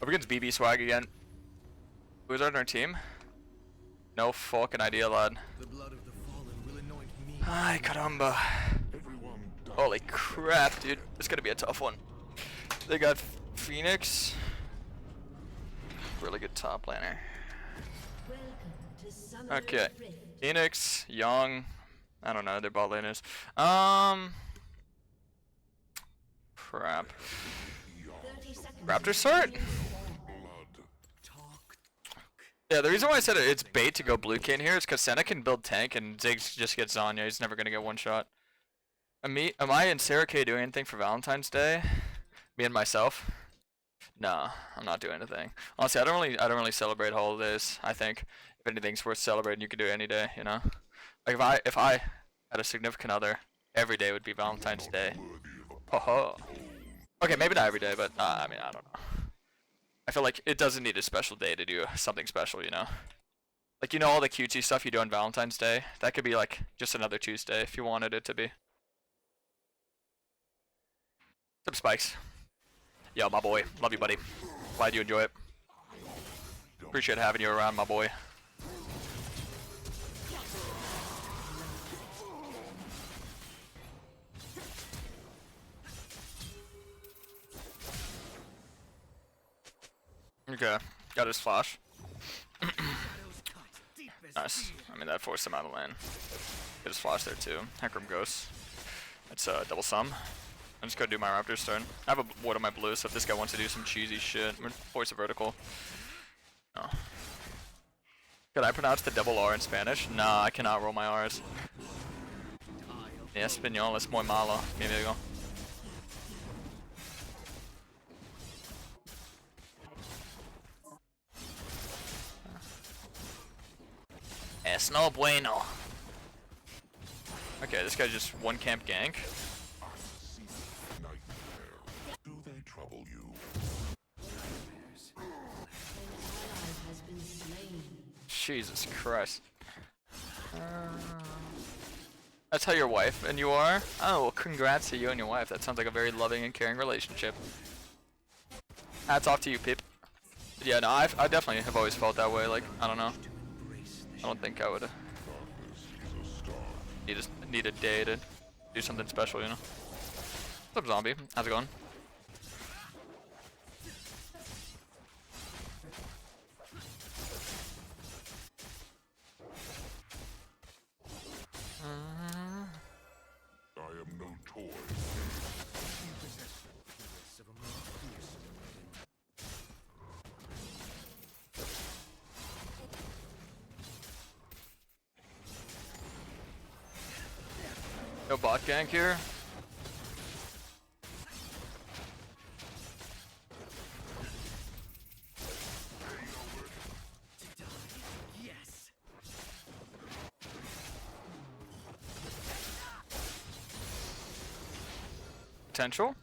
Are we against BB Swag again? Who's on our team? No fucking idea, lad. The blood of the fallen will anoint me. Ay, caramba. Holy crap, dude. It's gonna be a tough one. They got Phoenix. Really good top laner. Okay. Phoenix, Young. I don't know, their bot laners. Crap. Raptor Sword? Yeah, the reason why I said it's bait to go blue Kayn here is because Senna can build tank and Ziggs just gets Zanya. He's never gonna get one shot. Am I and Sarah K doing anything for Valentine's Day? Me and myself? Nah, I'm not doing anything. Honestly, I don't really celebrate holidays. I think if anything's worth celebrating, you can do it any day. You know, like if I had a significant other, every day would be Valentine's Day. Ho ho. Okay, maybe not every day, but I mean, I don't know. I feel like it doesn't need a special day to do something special, you know? Like, you know all the cutesy stuff you do on Valentine's Day? That could be like just another Tuesday if you wanted it to be. Some spikes. Yo, my boy. Love you, buddy. Glad you enjoy it. Appreciate having you around, my boy. Okay, got his flash. Nice. I mean, that forced him out of lane. Get his flash there too. Heckram Ghost. It's a double sum. I'm just gonna do my Raptor's turn. I have a ward on my blue, so if this guy wants to do some cheesy shit, I'm gonna force a vertical. No. Could I pronounce the double R in Spanish? Nah, I cannot roll my R's. Español es muy malo. Here we go. Es no bueno. Okay, this guy's just one camp gank. Do they trouble you? Jesus Christ. That's how your wife and you are? Oh, well, congrats to you and your wife. That sounds like a very loving and caring relationship. Hats off to you, Pip. But yeah, no, I definitely have always felt that way. Like, I don't know. I don't think I would need a day to do something special, you know? What's up, zombie? How's it going? I am no toy. No bot gank here. Potential?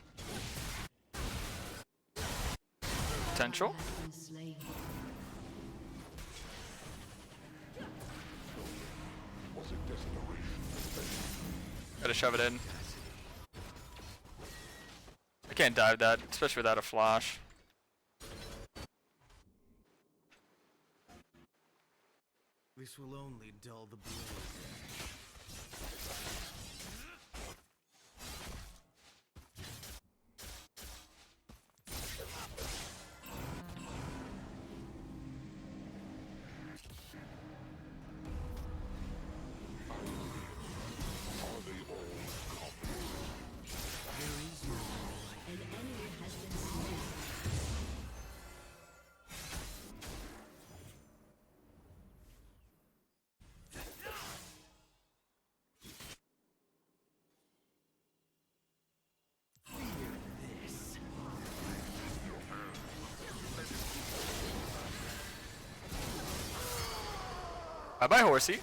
Potential? Gotta shove it in. I can't dive that, especially without a flash. This will only dull the blow. Bye bye, horsey.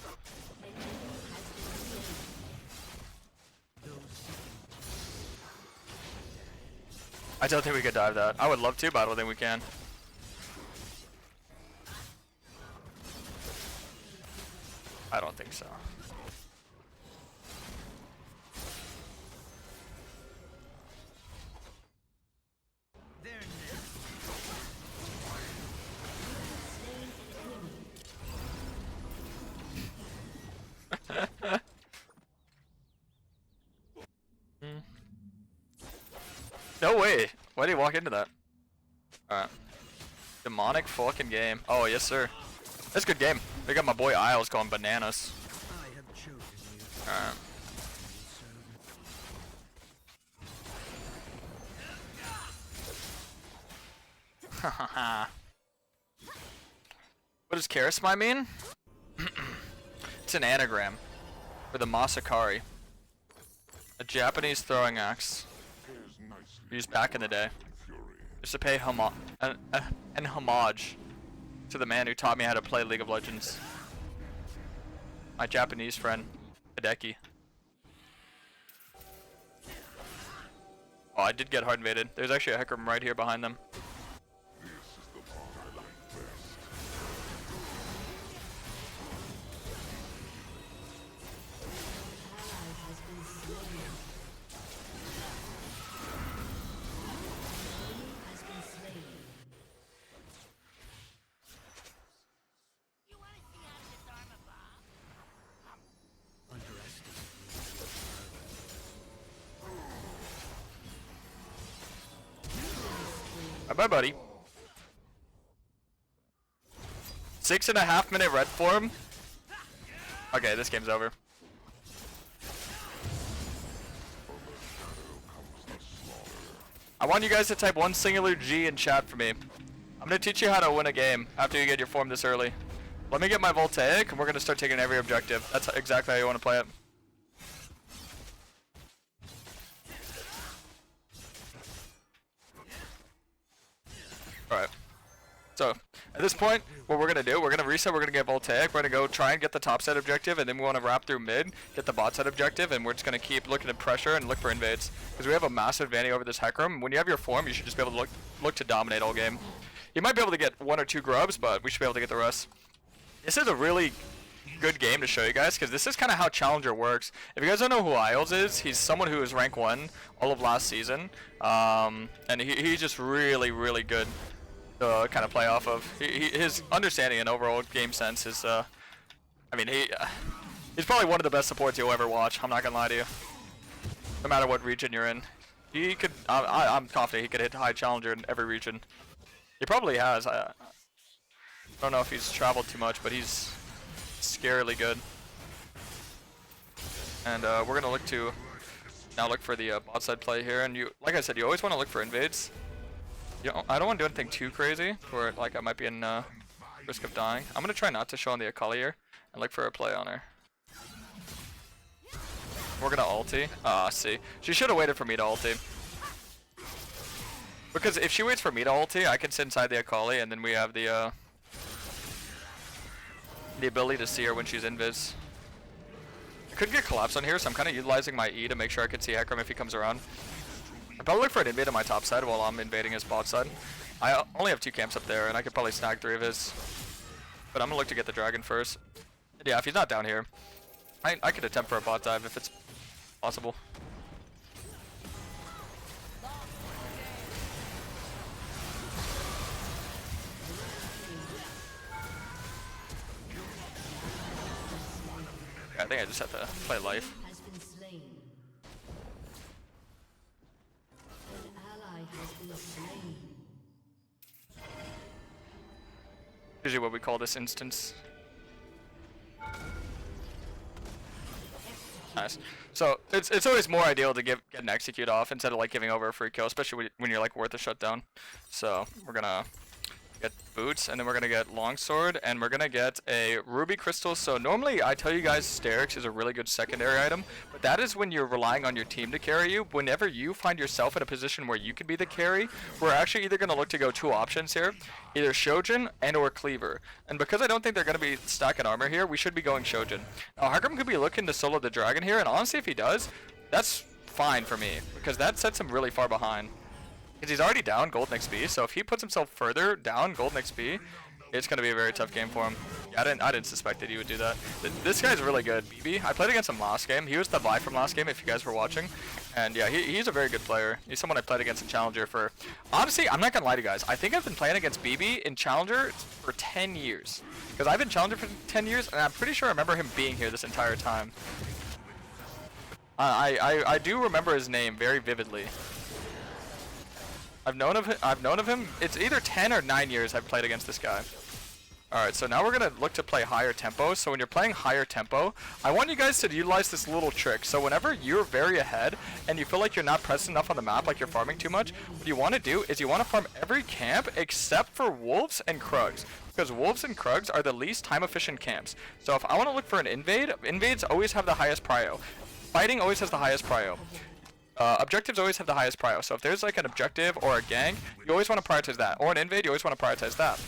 I don't think we could dive that. I would love to, but I don't think we can. I don't think so. No way. Why did he walk into that? Alright. Demonic fucking game. Oh, yes, sir. That's a good game. They got my boy Isles going bananas. I have chosen you. Alright. Hahaha. What does Karasmai mean? It's an anagram for the Masakari, a Japanese throwing axe used back in the day, just to pay an homage to the man who taught me how to play League of Legends. My Japanese friend, Hideki. Oh, I did get hard invaded. There's actually a Hecarim right here behind them. Bye, buddy. 6.5 minute red form. Okay, this game's over. I want you guys to type one singular G in chat for me. I'm gonna teach you how to win a game after you get your form this early. Let me get my Voltaic, and we're gonna start taking every objective. That's exactly how you want to play it. Alright. So, at this point, what we're going to do, we're going to reset, we're going to get Voltaic, we're going to go try and get the top side objective, and then we want to wrap through mid, get the bot side objective, and we're just going to keep looking at pressure and look for invades. Because we have a massive advantage over this Hecarim. When you have your form, you should just be able to look to dominate all game. You might be able to get 1 or 2 grubs, but we should be able to get the rest. This is a really good game to show you guys, because this is kind of how Challenger works. If you guys don't know who Isles is, he's someone who was rank 1 all of last season, and he's just really, really good to kind of play off of. His understanding and overall game sense is, I mean, he's probably one of the best supports you'll ever watch. I'm not gonna lie to you. No matter what region you're in, he could. I'm confident he could hit high challenger in every region. He probably has. I don't know if he's traveled too much, but he's scarily good. And we're gonna look to now look for the bot side play here. And you, like I said, you always want to look for invades. You know, I don't want to do anything too crazy, where like I might be in risk of dying. I'm gonna try not to show on the Akali here and look for a play on her. We're gonna ulti. See, she should have waited for me to ulti. Because if she waits for me to ulti, I can sit inside the Akali, and then we have the ability to see her when she's invis. I could get collapse on here, so I'm kind of utilizing my E to make sure I can see Hecarim if he comes around. I'll probably look for an invade on my top side while I'm invading his bot side. I only have 2 camps up there, and I could probably snag 3 of his. But I'm gonna look to get the dragon first. Yeah, if he's not down here, I could attempt for a bot dive if it's possible. Yeah, I think I just have to play life. Usually what we call this instance. Nice. So it's always more ideal to get an execute off instead of like giving over a free kill, especially when you're like worth a shutdown. So we're gonna get boots, and then we're gonna get longsword, and we're gonna get a ruby crystal. So normally I tell you guys Sterix is a really good secondary item, but that is when you're relying on your team to carry you. Whenever you find yourself in a position where you could be the carry, we're actually either gonna look to go 2 options here, either Shojin and or Cleaver. And because I don't think they're gonna be stacking armor here, we should be going Shojin. Now Hecarim could be looking to solo the dragon here, and honestly if he does, that's fine for me, because that sets him really far behind. Because he's already down golden XP, so if he puts himself further down golden XP, it's going to be a very tough game for him. Yeah, I didn't suspect that he would do that. This guy's really good, BB. I played against him last game. He was the Vi from last game, if you guys were watching. And yeah, he's a very good player. He's someone I played against in Challenger for... Honestly, I'm not going to lie to you guys. I think I've been playing against BB in Challenger for 10 years. Because I've been Challenger for 10 years, and I'm pretty sure I remember him being here this entire time. I do remember his name very vividly. I've known of him. It's either 10 or 9 years I've played against this guy. Alright, so now we're going to look to play higher tempo. So when you're playing higher tempo, I want you guys to utilize this little trick. So whenever you're very ahead and you feel like you're not present enough on the map, like you're farming too much, what you want to do is you want to farm every camp except for wolves and krugs. Because wolves and krugs are the least time efficient camps. So if I want to look for an invade, invades always have the highest prio. Fighting always has the highest prio. Objectives always have the highest prio. So if there's like an objective or a gank, you always want to prioritize that. Or an invade, you always want to prioritize that.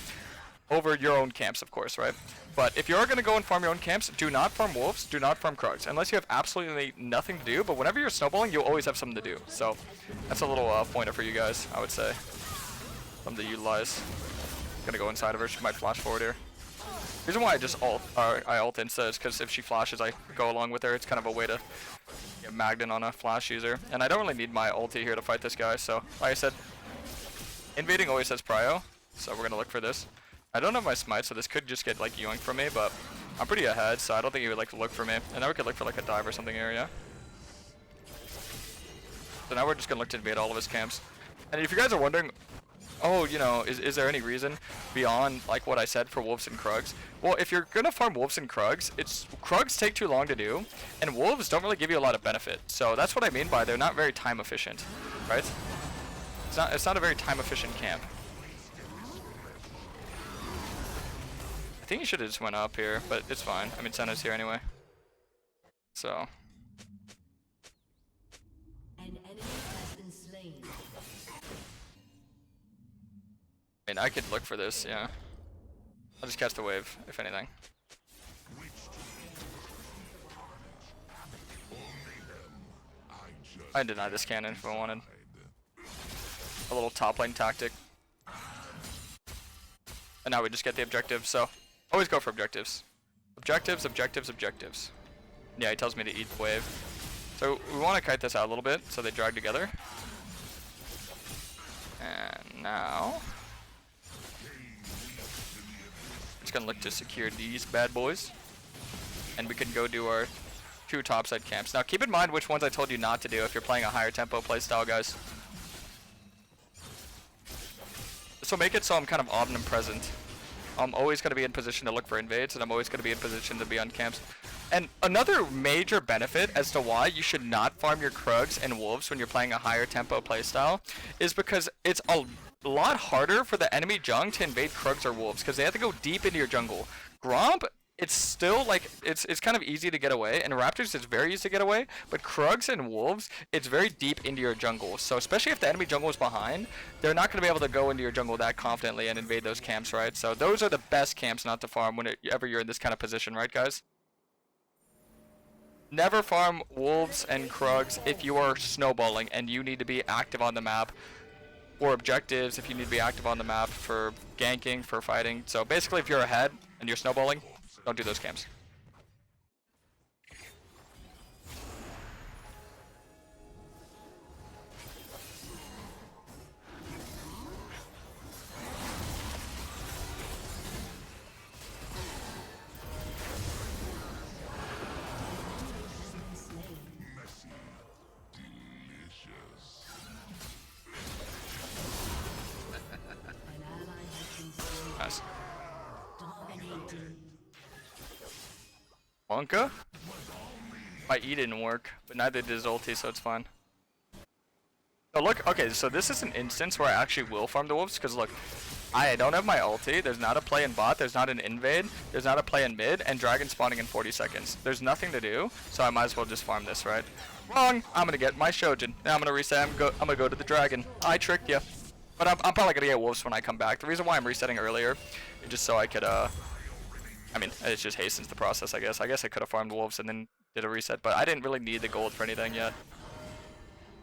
Over your own camps, of course, right? But if you're going to go and farm your own camps, do not farm wolves, do not farm krugs. Unless you have absolutely nothing to do, but whenever you're snowballing, you'll always have something to do. So that's a little pointer for you guys, I would say. Something to utilize. Gonna go inside of her, she might flash forward here. The reason why I just ult instead is because if she flashes, I go along with her. It's kind of a way to get magnet on a flash user. And I don't really need my ulti here to fight this guy, so like I said, invading always has prio, so we're gonna look for this. I don't have my smite, so this could just get like yoinked from me, but I'm pretty ahead, so I don't think he would like to look for me. And now we could look for like a dive or something area. So now we're just gonna look to invade all of his camps. And if you guys are wondering, oh, you know, is there any reason beyond like what I said for wolves and krugs? Well, if you're gonna farm wolves and krugs, krugs take too long to do, and wolves don't really give you a lot of benefit. So that's what I mean by they're not very time efficient, right? It's not a very time efficient camp. I think he should have just went up here, but it's fine. I mean, Senna's here anyway. So. An enemy has been slain. I mean, I could look for this, yeah. I'll just catch the wave, if anything. I'd deny this cannon if I wanted. A little top lane tactic. And now we just get the objective, so always go for objectives. Objectives, objectives, objectives. Yeah, he tells me to eat the wave. So we want to kite this out a little bit so they drag together. And now just gonna look to secure these bad boys. And we can go do our 2 topside camps. Now keep in mind which ones I told you not to do if you're playing a higher tempo playstyle, guys. So make it so I'm kind of omnipresent. I'm always going to be in position to look for invades, and I'm always going to be in position to be on camps. And another major benefit as to why you should not farm your krugs and wolves when you're playing a higher tempo playstyle is because it's a lot harder for the enemy jung to invade krugs or wolves because they have to go deep into your jungle. Gromp, it's still like it's kind of easy to get away, and Raptors it's very easy to get away, but Krugs and Wolves it's very deep into your jungle. So especially if the enemy jungle is behind, they're not going to be able to go into your jungle that confidently and invade those camps, right? So those are the best camps not to farm whenever you're in this kind of position, right, guys? Never farm Wolves and Krugs if you are snowballing and you need to be active on the map for objectives, if you need to be active on the map for ganking, for fighting. So basically if you're ahead and you're snowballing, don't do those camps. Nice. Wonka? My E didn't work, but neither did his ulti, so it's fine. Oh look, okay, so this is an instance where I actually will farm the wolves, because look, I don't have my ulti, there's not a play in bot, there's not an invade, there's not a play in mid, and dragon spawning in 40 seconds. There's nothing to do, so I might as well just farm this, right? Wrong! I'm gonna get my Shojin. Now I'm gonna reset, I'm gonna go to the dragon. I tricked you. But I'm probably gonna get wolves when I come back. The reason why I'm resetting earlier is just so I could, I mean, it just hastens the process, I guess. I guess I could have farmed wolves and then did a reset, but I didn't really need the gold for anything yet.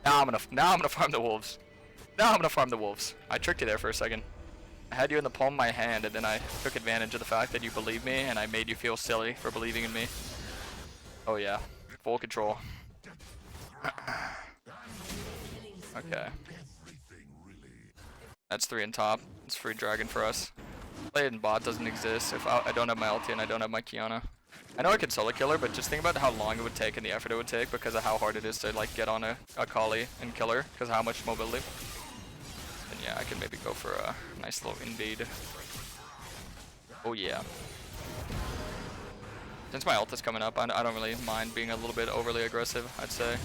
Now I'm gonna farm the wolves. Now I'm gonna farm the wolves. I tricked you there for a second. I had you in the palm of my hand, and then I took advantage of the fact that you believed me, and I made you feel silly for believing in me. Oh yeah, full control. Okay. That's 3 in top. It's free dragon for us. Play in bot doesn't exist if I don't have my ulti and I don't have my Kiana. I know I could solo kill her, but just think about how long it would take and the effort it would take because of how hard it is to like get on a Kali and kill her because of how much mobility. Yeah, I can maybe go for a nice little invade. Oh yeah. Since my ult is coming up, I don't really mind being a little bit overly aggressive, I'd say.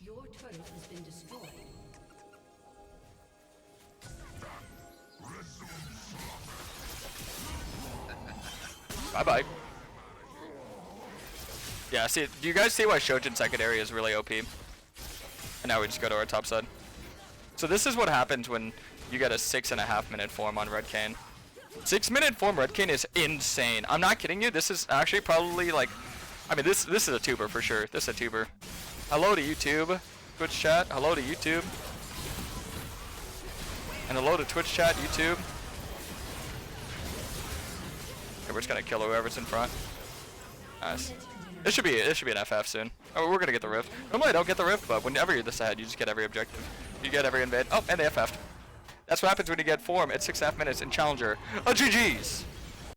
Your turret has been destroyed. Bye-bye. Yeah, see, do you guys see why Shojin secondary is really OP? And now we just go to our top side. So this is what happens when you get a 6.5 minute form on Red Kayn. 6 minute form Red Kayn is insane. I'm not kidding you. This is actually probably like, I mean, this is a tuber for sure. This is a tuber. Hello to YouTube, Twitch chat. Hello to YouTube. And hello to Twitch chat, YouTube. Okay, we're just gonna kill whoever's in front. Nice. This should be an FF soon. Oh, we're gonna get the rift. Normally I don't get the rift, but whenever you're this ahead, you just get every objective. You get every invade. Oh, and they FF'd. That's what happens when you get form at 6.5 minutes in Challenger. Oh, GG's!